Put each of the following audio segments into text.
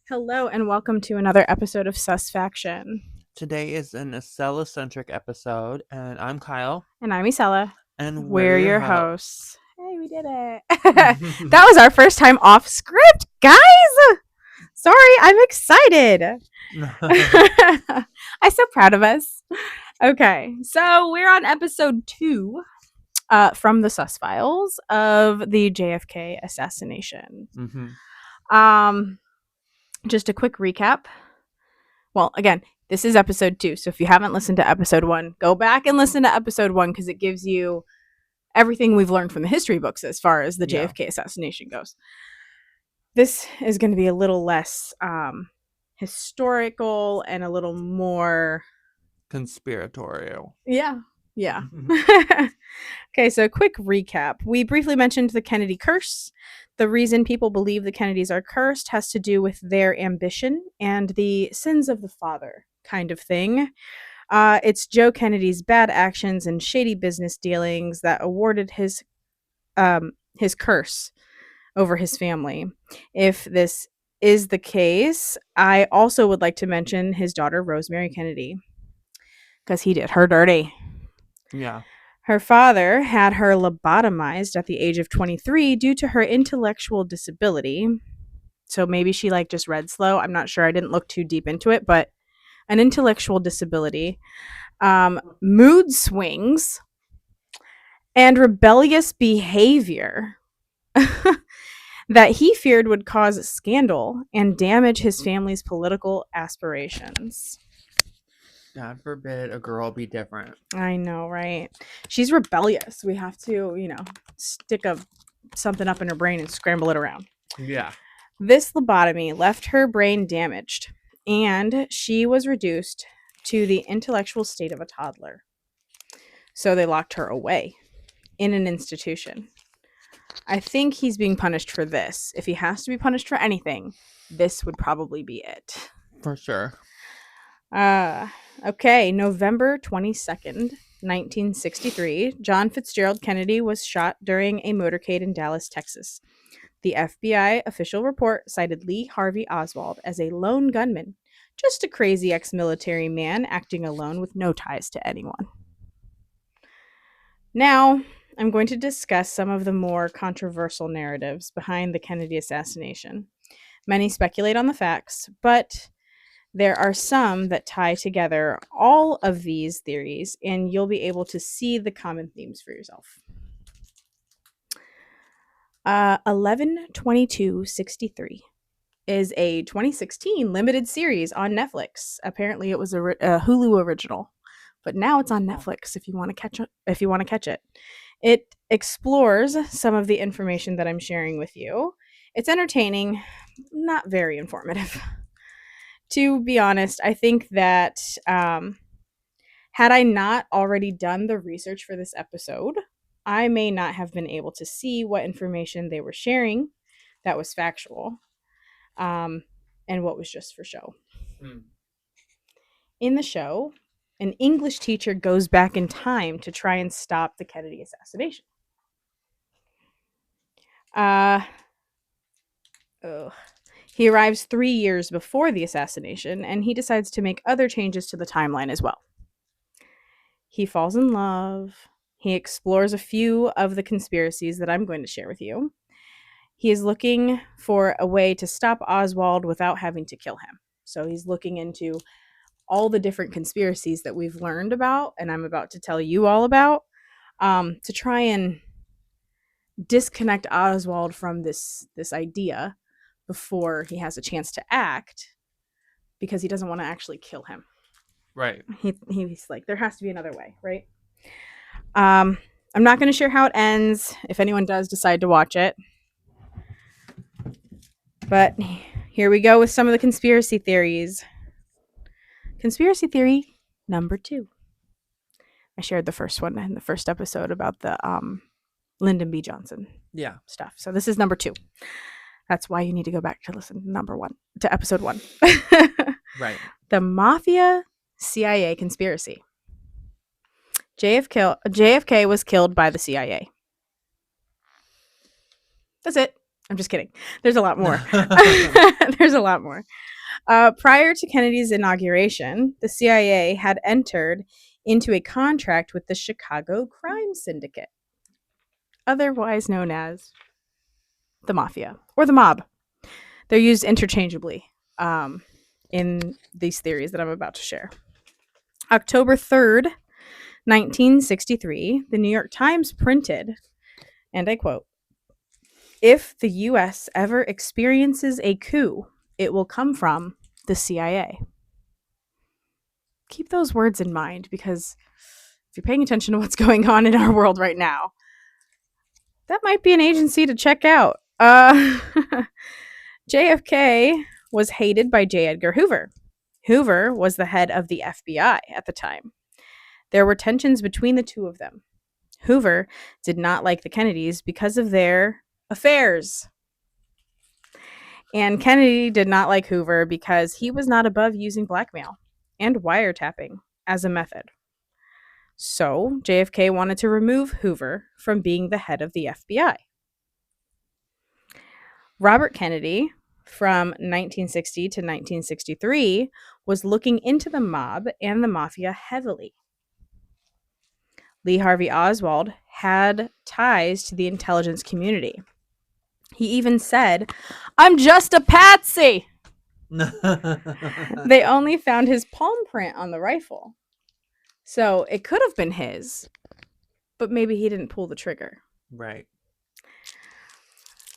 Hello and welcome to another episode of Sus Faction. Today is an Acela-centric episode, and I'm Kyle. And I'm Isella. And We're we're your hosts. hosts. Hey, we did it. That was our first time off script, guys. Sorry, I'm excited. I'm so proud of us. Okay, so we're on episode 2 from the Sus Files of the JFK assassination. Just a quick recap. Well, again, this is episode 2, so if you haven't listened to episode 1, go back and listen to episode 1 because it gives you everything we've learned from the history books as far as the JFK assassination goes. This is going to be a little less historical and a little more conspiratorial. Yeah. Okay, so a quick recap. We briefly mentioned the Kennedy curse. The reason people believe the Kennedys are cursed has to do with their ambition and the sins of the father kind of thing. It's Joe Kennedy's bad actions and shady business dealings that awarded his curse over his family. If this is the case, I also would like to mention his daughter, Rosemary Kennedy, because he did her dirty. Yeah. Her father had her lobotomized at the age of 23 due to her intellectual disability. So maybe she just read slow. I'm not sure. I didn't look too deep into it, but an intellectual disability, mood swings, and rebellious behavior that he feared would cause scandal and damage his family's political aspirations. God forbid a girl be different. I know, right? She's rebellious. We have to, stick something up in her brain and scramble it around. Yeah. This lobotomy left her brain damaged, and she was reduced to the intellectual state of a toddler. So they locked her away in an institution. I think he's being punished for this. If he has to be punished for anything, this would probably be it. For sure. Okay, November 22nd, 1963, John Fitzgerald Kennedy was shot during a motorcade in Dallas, Texas. The FBI official report cited Lee Harvey Oswald as a lone gunman, just a crazy ex-military man acting alone with no ties to anyone. Now, I'm going to discuss some of the more controversial narratives behind the Kennedy assassination. Many speculate on the facts, but there are some that tie together all of these theories, and you'll be able to see the common themes for yourself. 11/22/63 is a 2016 limited series on Netflix. Apparently, it was a Hulu original, but now it's on Netflix if you want to catch it. It explores some of the information that I'm sharing with you. It's entertaining, not very informative. To be honest, I think that had I not already done the research for this episode, I may not have been able to see what information they were sharing that was factual and what was just for show. In the show, an English teacher goes back in time to try and stop the Kennedy assassination. He arrives 3 years before the assassination, and he decides to make other changes to the timeline as well. He falls in love. He explores a few of the conspiracies that I'm going to share with you. He is looking for a way to stop Oswald without having to kill him. So he's looking into all the different conspiracies that we've learned about, and I'm about to tell you all about, to try and disconnect Oswald from this idea before he has a chance to act, because he doesn't want to actually kill him. Right. He's like, there has to be another way, right? I'm not going to share how it ends if anyone does decide to watch it. But here we go with some of the conspiracy theories. Conspiracy theory number 2. I shared the first one in the first episode about the Lyndon B. Johnson stuff. So this is number 2. That's why you need to go back to listen to episode 1. Right. The Mafia CIA conspiracy. JFK was killed by the CIA. That's it. I'm just kidding. There's a lot more. There's a lot more. Prior to Kennedy's inauguration, the CIA had entered into a contract with the Chicago Crime Syndicate, otherwise known as the Mafia or the Mob. They're used interchangeably in these theories that I'm about to share. October 3rd, 1963, the New York Times printed, and I quote, "If the U.S. ever experiences a coup, it will come from the CIA." Keep those words in mind, because if you're paying attention to what's going on in our world right now, that might be an agency to check out. JFK was hated by J. Edgar Hoover. Hoover was the head of the FBI at the time. There were tensions between the two of them. Hoover did not like the Kennedys because of their affairs. And Kennedy did not like Hoover because he was not above using blackmail and wiretapping as a method. So JFK wanted to remove Hoover from being the head of the FBI. Robert Kennedy, from 1960 to 1963, was looking into the mob and the mafia heavily. Lee Harvey Oswald had ties to the intelligence community. He even said, "I'm just a patsy." They only found his palm print on the rifle. So it could have been his, but maybe he didn't pull the trigger. Right.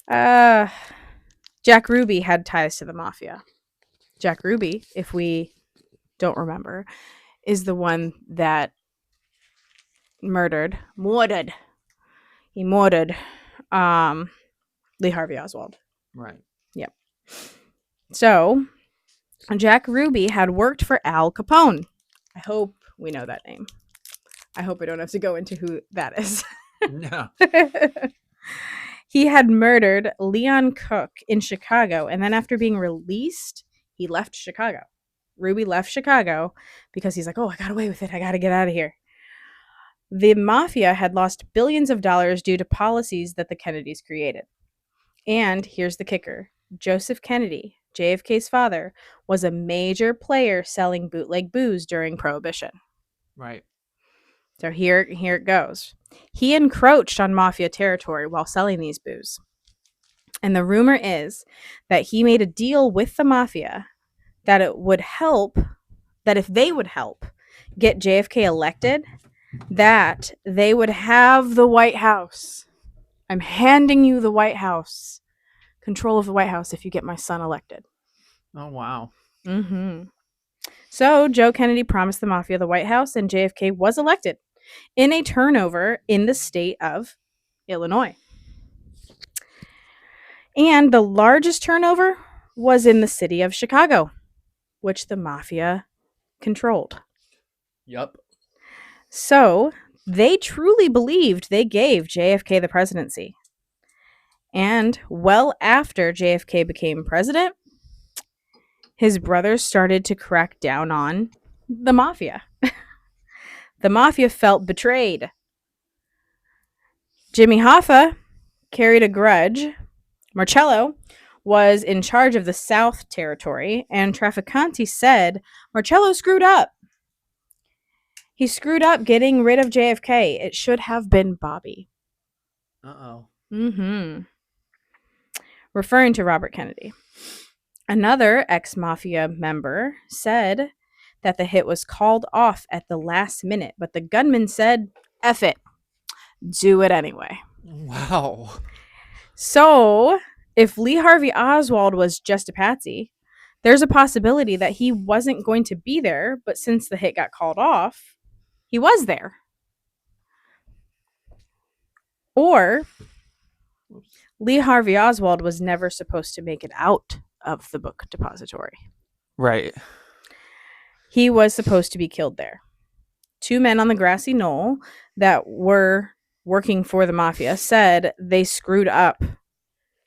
Jack Ruby had ties to the mafia. Jack Ruby, if we don't remember, is the one that murdered Lee Harvey Oswald. Right. Yep. So Jack Ruby had worked for Al Capone. I hope we know that name. I hope I don't have to go into who that is. No. He had murdered Leon Cook in Chicago, and then after being released, he left Chicago. Ruby left Chicago because he's like, "Oh, I got away with it. I got to get out of here." The mafia had lost billions of dollars due to policies that the Kennedys created. And here's the kicker. Joseph Kennedy, JFK's father, was a major player selling bootleg booze during Prohibition. Right. So here it goes. He encroached on mafia territory while selling these booze. And the rumor is that he made a deal with the mafia that it would help, that if they would help get JFK elected, that they would have the White House. I'm handing you the White House. Control of the White House if you get my son elected. Oh, wow. Mm-hmm. So Joe Kennedy promised the mafia the White House, and JFK was elected in a turnover in the state of Illinois. And the largest turnover was in the city of Chicago, which the mafia controlled. Yep. So they truly believed they gave JFK the presidency. And well after JFK became president, his brothers started to crack down on the mafia. The mafia felt betrayed. Jimmy Hoffa carried a grudge. Marcello was in charge of the South Territory, and Trafficanti said Marcello screwed up. He screwed up getting rid of JFK. It should have been Bobby. Uh-oh. Mm-hmm. Referring to Robert Kennedy. Another ex-mafia member said that the hit was called off at the last minute, but the gunman said, "F it. Do it anyway." Wow. So, if Lee Harvey Oswald was just a patsy, there's a possibility that he wasn't going to be there, but since the hit got called off, he was there. Or Lee Harvey Oswald was never supposed to make it out of the book depository. Right. He was supposed to be killed there. 2 men on the grassy knoll that were working for the mafia said they screwed up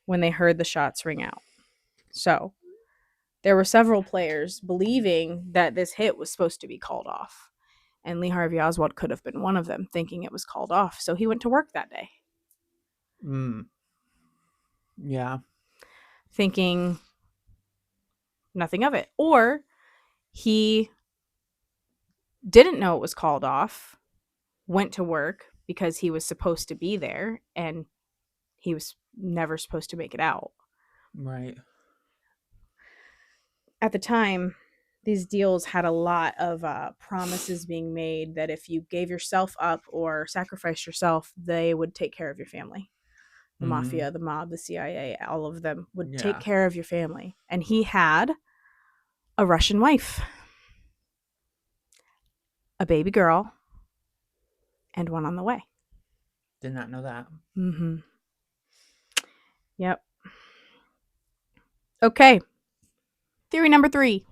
when they heard the shots ring out. So there were several players believing that this hit was supposed to be called off. And Lee Harvey Oswald could have been one of them, thinking it was called off. So he went to work that day. Mm. Yeah. thinking nothing of it. Or he didn't know it was called off, went to work because he was supposed to be there and he was never supposed to make it out. Right. At the time, these deals had a lot of promises being made that if you gave yourself up or sacrificed yourself, they would take care of your family. The Mm. mafia, the mob, the CIA, all of them would take Yeah. care of your family. And he had a Russian wife, a baby girl, and one on the way. Did not know that. Mm-hmm. Yep. Okay. Theory number 3.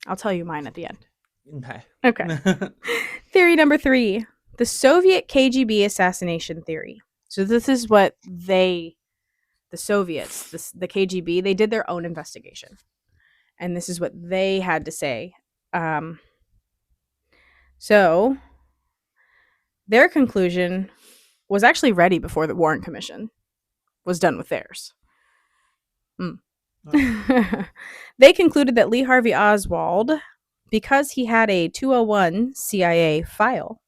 I'll tell you mine at the end. Okay. Okay. Theory number 3. The Soviet KGB assassination theory. So this is what the Soviets, the KGB, they did their own investigation. And this is what they had to say. So their conclusion was actually ready before the Warren Commission was done with theirs. Oh. They concluded that Lee Harvey Oswald, because he had a 201 CIA file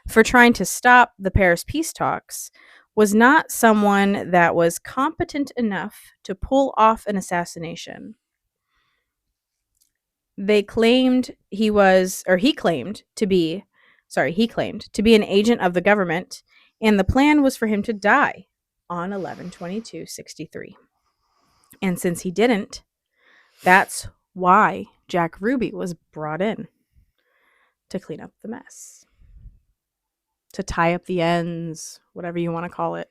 for trying to stop the Paris peace talks, was not someone that was competent enough to pull off an assassination. They claimed he was, or he claimed to be, he claimed to be an agent of the government, and the plan was for him to die on 11/22/63. And since he didn't, that's why Jack Ruby was brought in to clean up the mess, to tie up the ends, whatever you want to call it.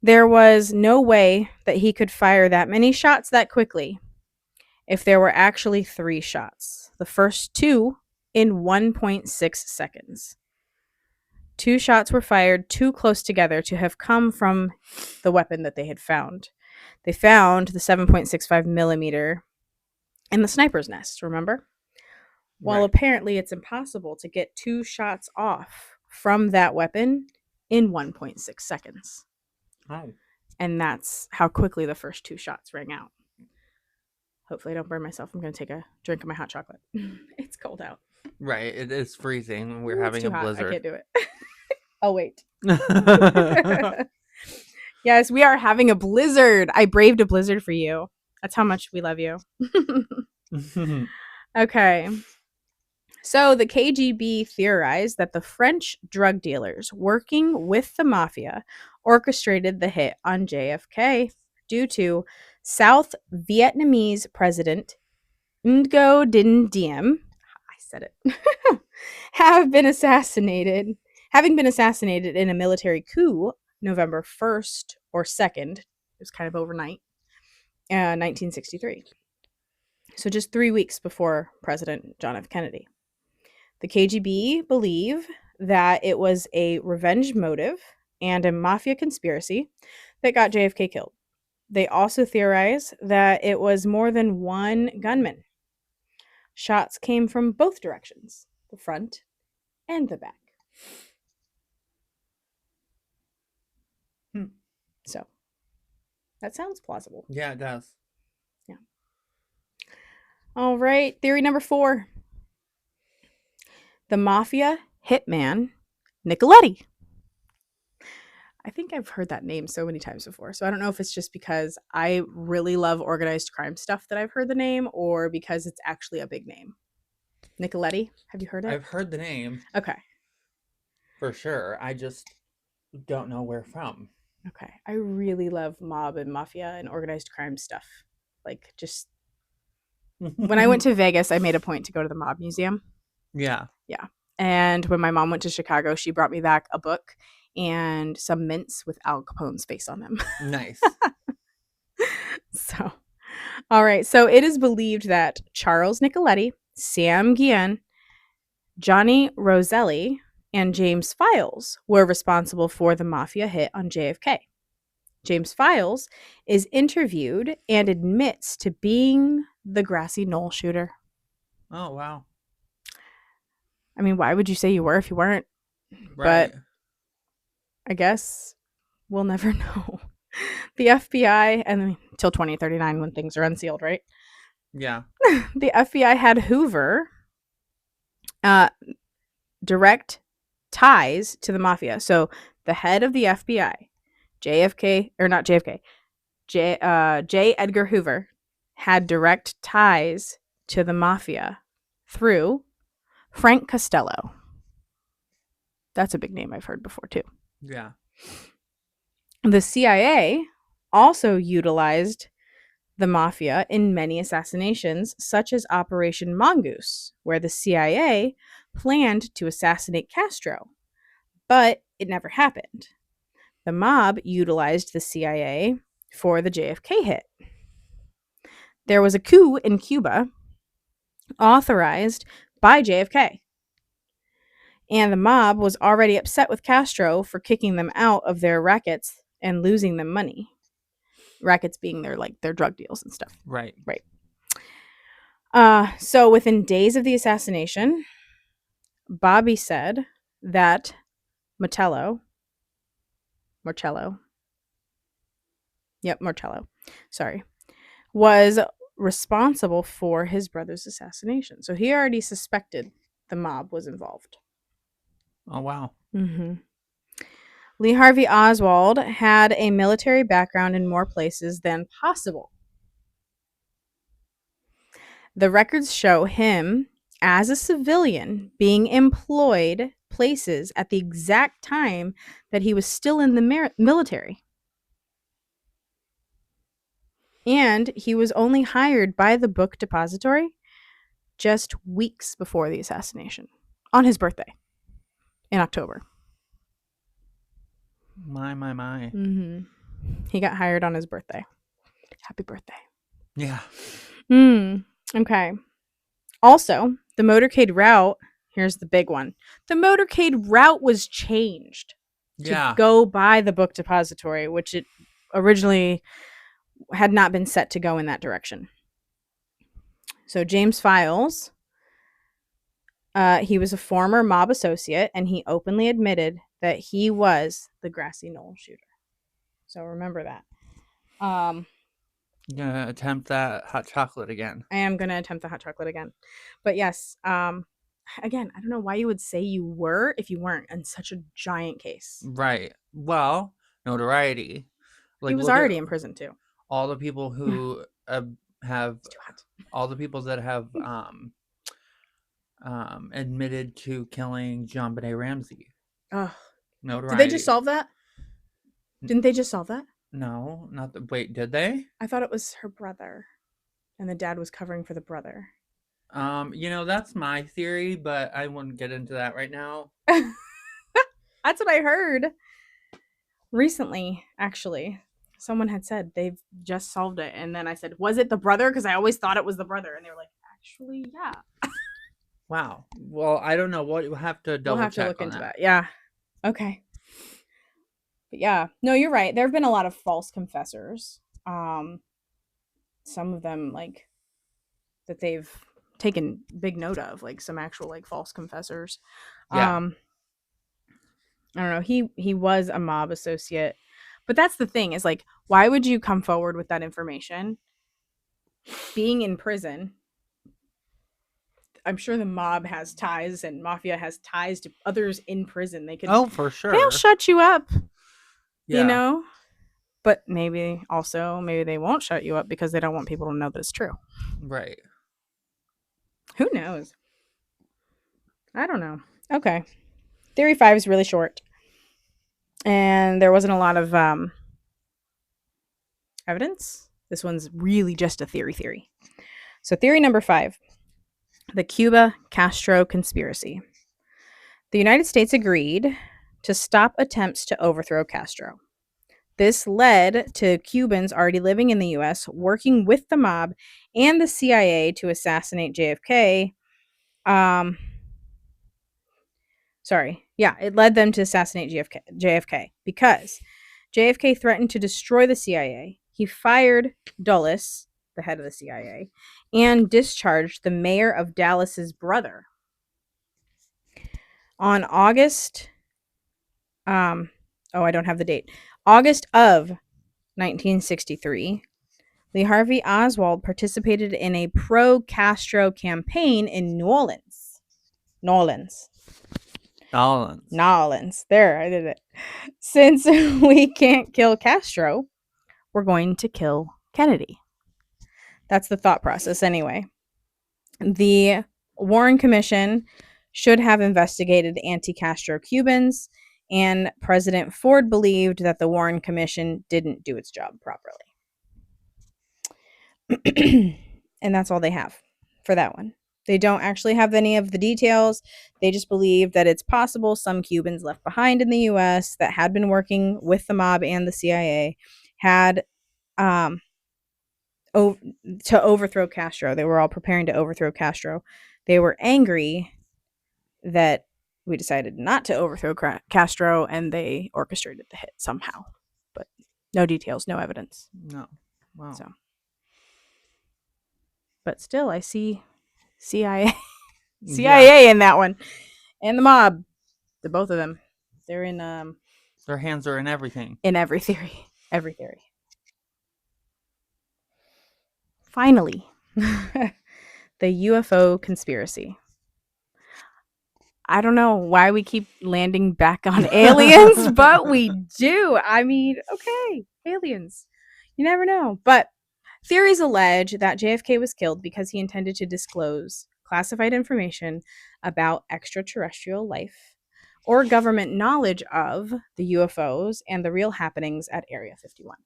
There was no way that he could fire that many shots that quickly if there were actually 3 shots. The first 2 in 1.6 seconds. 2 shots were fired too close together to have come from the weapon that they had found. They found the 7.65 millimeter in the sniper's nest, remember? Well, Right. apparently it's impossible to get 2 shots off from that weapon in 1.6 seconds. Oh. And that's how quickly the first 2 shots rang out. Hopefully I don't burn myself. I'm going to take a drink of my hot chocolate. It's cold out. Right. It is freezing. We're Ooh, it's having too a hot. I blizzard. can't do it. Oh, wait. Yes, we are having a blizzard. I braved a blizzard for you. That's how much we love you. Okay. So the KGB theorized that the French drug dealers working with the mafia orchestrated the hit on JFK due to South Vietnamese President Ngo Dinh Diem, I said it, having been assassinated in a military coup November 1st or 2nd. It was kind of overnight, 1963. So just 3 weeks before President John F. Kennedy. The KGB believe that it was a revenge motive and a mafia conspiracy that got JFK killed. They also theorize that it was more than one gunman. Shots came from both directions, the front and the back. So that sounds plausible. Yeah, it does. Yeah. All right. Theory number 4. The mafia hitman, Nicoletti. I think I've heard that name so many times before. So I don't know if it's just because I really love organized crime stuff that I've heard the name or because it's actually a big name. Nicoletti, have you heard it? I've heard the name Okay. for sure. I just don't know where from. Okay. I really love mob and mafia and organized crime stuff. Like just when I went to Vegas, I made a point to go to the mob museum. Yeah. Yeah. And when my mom went to Chicago, she brought me back a book and some mints with Al Capone's face on them. Nice. So, all right. So it is believed that Charles Nicoletti, Sam Guillen, Johnny Roselli, and James Files were responsible for the mafia hit on JFK. James Files is interviewed and admits to being the grassy knoll shooter. Oh, wow. I mean, why would you say you were if you weren't? Right. But I guess we'll never know. The FBI, and until 2039 when things are unsealed, right? Yeah. The FBI had Hoover uh, direct ties to the mafia. So the head of the FBI, JFK, or not JFK, J. Edgar Hoover, had direct ties to the mafia through Frank Costello. That's a big name I've heard before, too. Yeah. The CIA also utilized the mafia in many assassinations, such as Operation Mongoose, where the CIA planned to assassinate Castro, but it never happened. The mob utilized the CIA for the JFK hit. There was a coup in Cuba authorized by JFK, and the mob was already upset with Castro for kicking them out of their rackets and losing them money. Rackets being their drug deals and stuff. Right. Right. So within days of the assassination, Bobby said that Marcello, sorry, was responsible for his brother's assassination. So he already suspected the mob was involved. Oh, wow. Mm-hmm. Lee Harvey Oswald had a military background in more places than possible. The records show him as a civilian being employed places at the exact time that he was still in the military. And he was only hired by the book depository just weeks before the assassination, on his birthday in October. My. Mm-hmm. He got hired on his birthday. Happy birthday. Yeah. Okay. Also, the motorcade route, here's the big one. The motorcade route was changed to Yeah. go by the book depository, which it originally had not been set to go in that direction. So James Files, he was a former mob associate, and he openly admitted that he was the Grassy Knoll shooter. So remember that. You're gonna attempt that hot chocolate again. I am going to attempt the hot chocolate again. But yes, again, I don't know why you would say you were if you weren't in such a giant case. Right. Well, notoriety. He was look already at in prison too. all the people who have It's too hot. all the people that have admitted to killing John Benet Ramsey. Ugh. Notoriety. Did they just solve that? Didn't they just solve that? No, not the. Wait, did they? I thought it was her brother, and the dad was covering for the brother. That's my theory, but I wouldn't get into that right now. That's what I heard recently, actually. Someone had said they've just solved it, and then I said, was it the brother? Because I always thought it was the brother, and they were like, actually, yeah. Wow. Well, I don't know. We'll have to double check look on into that. Yeah. Okay. But yeah, no, you're right. There have been a lot of false confessors. Some of them that they've taken big note of, like some actual false confessors. Yeah. I don't know. He was a mob associate, but that's the thing is why would you come forward with that information? Being in prison, I'm sure the mob has ties and mafia has ties to others in prison. They could. Oh, for sure. They'll shut you up. Yeah. But maybe they won't shut you up because they don't want people to know that it's true. Right. Who knows? I don't know. Okay. Theory 5 is really short. And there wasn't a lot of evidence. This one's really just a theory. So theory number 5, the Cuba-Castro conspiracy. The United States agreed to stop attempts to overthrow Castro. This led to Cubans already living in the U.S. working with the mob and the CIA to assassinate JFK. It led them to assassinate JFK because JFK threatened to destroy the CIA. He fired Dulles, the head of the CIA, and discharged the mayor of Dallas's brother. On August, I don't have the date. August of 1963, Lee Harvey Oswald participated in a pro-Castro campaign in New Orleans. Nolans. Nolans. Nolans. There, I did it. Since we can't kill Castro, we're going to kill Kennedy. That's the thought process, anyway. The Warren Commission should have investigated anti Castro Cubans, and President Ford believed that the Warren Commission didn't do its job properly. And that's all they have for that one. They don't actually have any of the details. They just believe that it's possible some Cubans left behind in the U.S. that had been working with the mob and the CIA had to overthrow Castro. They were all preparing to overthrow Castro. They were angry that we decided not to overthrow Castro, and they orchestrated the hit somehow. But no details, no evidence. No. Wow. So, but still, I see CIA in that one, and the mob. The both of them. They're in Their hands are in everything. In every theory. Every theory. Finally, the UFO conspiracy. I don't know why we keep landing back on aliens, but we do. I mean, okay, aliens. You never know. But theories allege that JFK was killed because he intended to disclose classified information about extraterrestrial life or government knowledge of the UFOs and the real happenings at Area 51.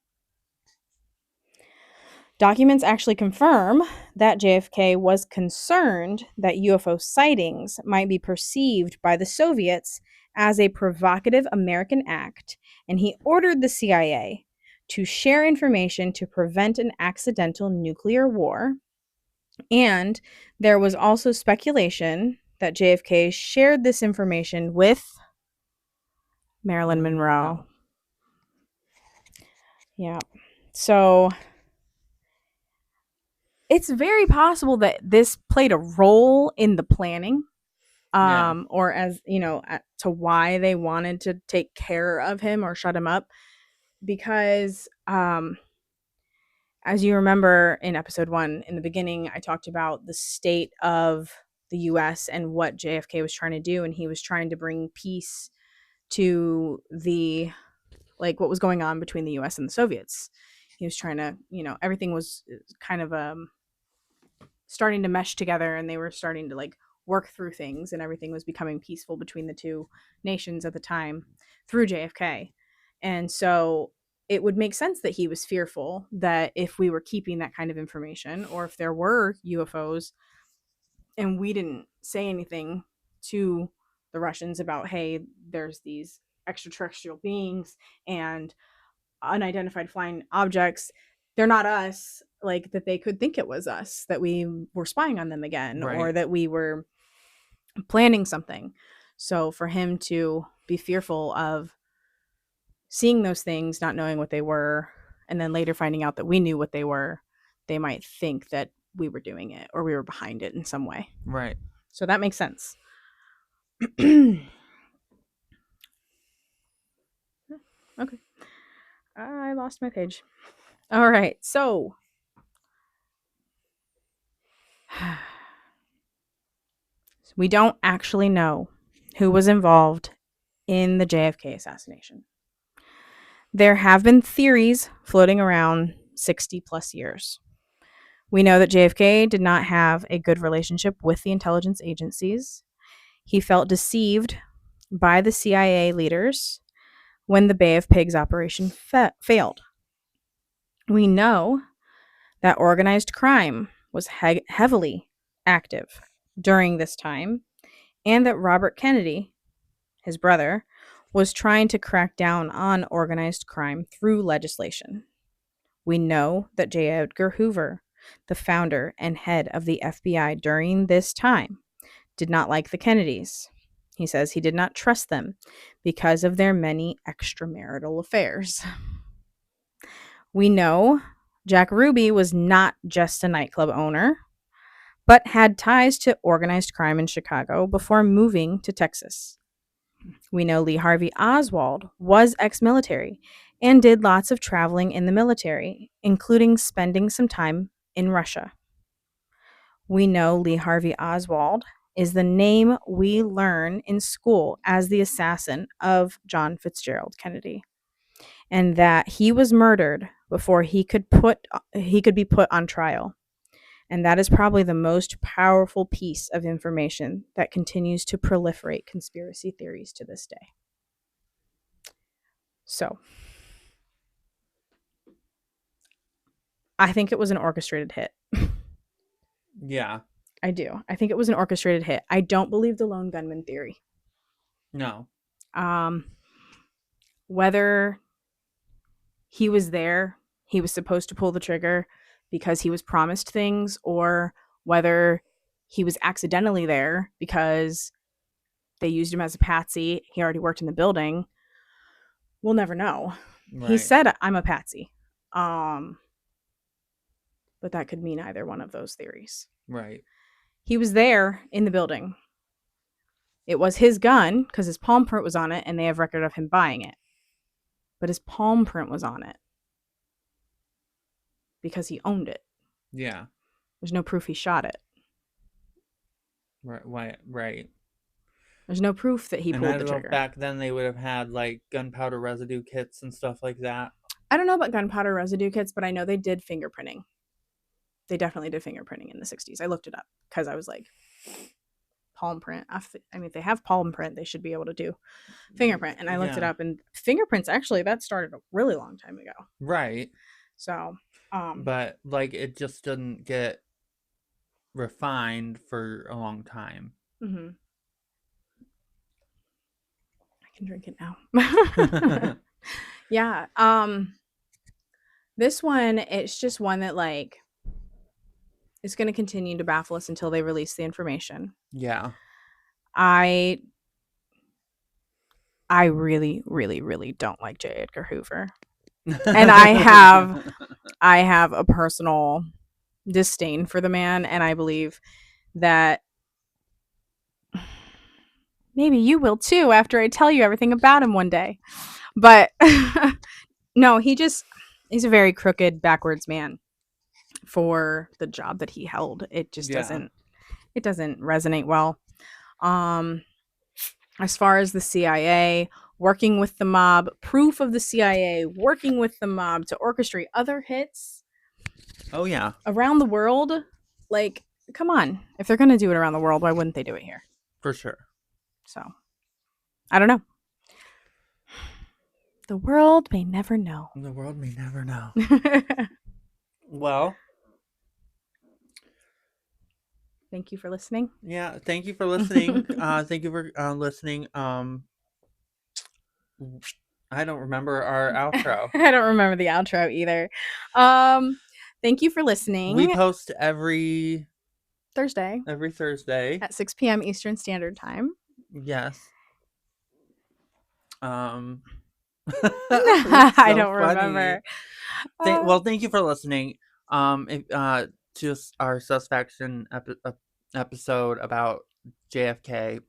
Documents actually confirm that JFK was concerned that UFO sightings might be perceived by the Soviets as a provocative American act, and he ordered the CIA to share information to prevent an accidental nuclear war. And there was also speculation that JFK shared this information with Marilyn Monroe. Yeah. So it's very possible that this played a role in the planning, or as, to why they wanted to take care of him or shut him up. Because, as you remember in episode 1, in the beginning, I talked about the state of the U.S. and what JFK was trying to do. And he was trying to bring peace to what was going on between the U.S. and the Soviets. He was trying to, everything was kind of starting to mesh together, and they were starting to work through things, and everything was becoming peaceful between the two nations at the time through JFK. And so it would make sense that he was fearful that if we were keeping that kind of information, or if there were UFOs and we didn't say anything to the Russians about, hey, there's these extraterrestrial beings and unidentified flying objects, they're not us, that they could think it was us, that we were spying on them again, right, or that we were planning something. So for him to be fearful of seeing those things, not knowing what they were, and then later finding out that we knew what they were, they might think that we were doing it or we were behind it in some way. Right. So that makes sense. Okay. I lost my page. All right. So we don't actually know who was involved in the JFK assassination. There have been theories floating around 60 plus years. We know that JFK did not have a good relationship with the intelligence agencies. He felt deceived by the CIA leaders when the Bay of Pigs operation failed. We know that organized crime was heavily active during this time, and that Robert Kennedy, his brother, was trying to crack down on organized crime through legislation. We know that J. Edgar Hoover, the founder and head of the FBI during this time, did not like the Kennedys. He says he did not trust them because of their many extramarital affairs. We know Jack Ruby was not just a nightclub owner, but had ties to organized crime in Chicago before moving to Texas. We know Lee Harvey Oswald was ex-military and did lots of traveling in the military, including spending some time in Russia. We know Lee Harvey Oswald is the name we learn in school as the assassin of John Fitzgerald Kennedy, and that he was murdered before he could be put on trial. And that is probably the most powerful piece of information that continues to proliferate conspiracy theories to this day. So, I think it was an orchestrated hit. Yeah. I do. I think it was an orchestrated hit. I don't believe the lone gunman theory. No. Whether he was there, he was supposed to pull the trigger because he was promised things, or whether he was accidentally there because they used him as a patsy. He already worked in the building. We'll never know. Right. He said, "I'm a patsy." But that could mean either one of those theories. Right. He was there in the building. It was his gun because his palm print was on it, and they have record of him buying it. But his palm print was on it because he owned it. Yeah. There's no proof he shot it. Right. Right. There's no proof that he And pulled I the don't know, trigger. back then they would have had like gunpowder residue kits and stuff like that. I don't know about gunpowder residue kits, but I know they did fingerprinting. They definitely did fingerprinting in the 60s. I looked it up because I was like, palm print. I mean, if they have palm print, they should be able to do fingerprint. And I looked it up, and fingerprints, actually, that started a really long time ago. Right. So, but like it just didn't get refined for a long time. Mm-hmm. I can drink it now. Yeah. This one, it's just one that like is going to continue to baffle us until they release the information. Yeah. I really, really, really don't like J. Edgar Hoover. And I have a personal disdain for the man, and I believe that maybe you will too after I tell you everything about him one day. But no, he's a very crooked, backwards man for the job that he held. It just doesn't resonate well. As far as the CIA working with the mob, proof of the CIA working with the mob to orchestrate other hits. Oh yeah. Around the world, like, come on. If they're going to do it around the world, why wouldn't they do it here? For sure. So, I don't know. The world may never know. The world may never know. Well, thank you for listening. Yeah, thank you for listening. Thank you for listening. I don't remember our outro. I don't remember the outro either. Thank you for listening. We post every Thursday. Every Thursday at 6 p.m. Eastern Standard Time. Yes. I don't remember. Well, thank you for listening. Just our Suspicion episode about JFK.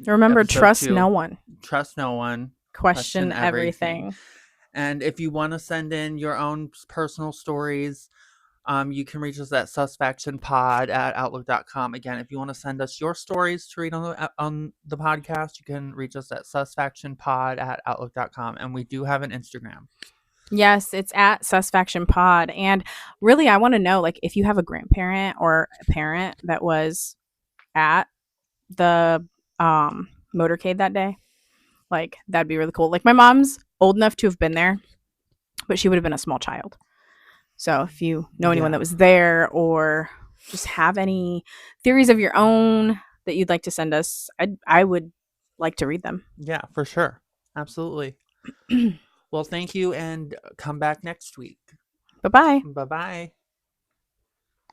Remember, trust no one. Trust no one. Question everything. And if you want to send in your own personal stories, you can reach us at suspectionpod@outlook.com. Again, if you want to send us your stories to read on the podcast, you can reach us at suspectionpod@outlook.com. And we do have an Instagram. Yes, it's at suspectionpod. And really, I want to know, like, if you have a grandparent or a parent that was at the motorcade that day, like, that'd be really cool. Like, my mom's old enough to have been there, but she would have been a small child. So if you know anyone that was there, or just have any theories of your own that you'd like to send us, I would like to read them. Yeah, for sure. Absolutely. Well, thank you, and come back next week. Bye-bye. Bye-bye.